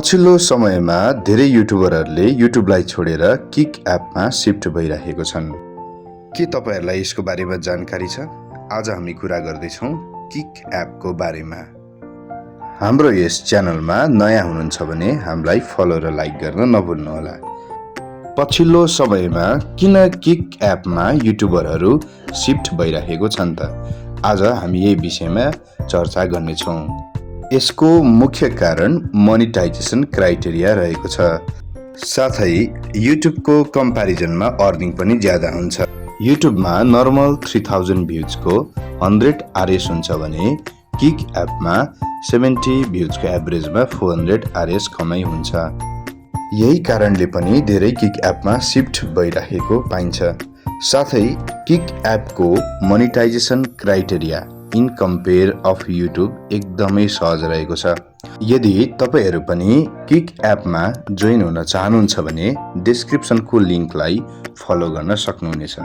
पछिल्लो समयमा धेरै युट्युबरहरूले युट्युबलाई छोडेर किक एपमा सिफ्ट भइरहेको छन्। के तपाईहरुलाई यसको बारेमा जानकारी छ? आज हामी कुरा गर्दैछौँ किक एपको बारेमा। हाम्रो यस च्यानलमा नयाँ हुनुहुन्छ भने हामीलाई फलो र लाइक गर्न नभुल्नुहोला। पछिल्लो समयमा किन किक एपमा युट्युबरहरू सिफ्ट भइरहेको छन् त? आज हामी यही विषयमा चर्चा गर्नेछौँ। यसको मुख्य कारण मोनेटाइजेसन क्राइटेरिया रहेको छ। साथै युट्युबको कम्प्यारिजनमा अर्निङ पनि ज्यादा हुन्छ। युट्युबमा नर्मल 3000 भ्युजको 100 RS हुन्छ भने किक एपमा 70 भ्युजको एभरेजमा 400 RS कमाइ हुन्छ। यही कारणले पनि धेरै किक एपमा सिफ्ट भइरहेको पाइन्छ। साथै किक एपको monetisation criteria in compare of YouTube एकदमै सहज रहेको छ। यदि तपाईहरु पनि किक एपमा जोइन हुन चाहनुहुन्छ भने डिस्क्रिप्सनको लिंकलाई फलो गर्न सक्नुहुनेछ।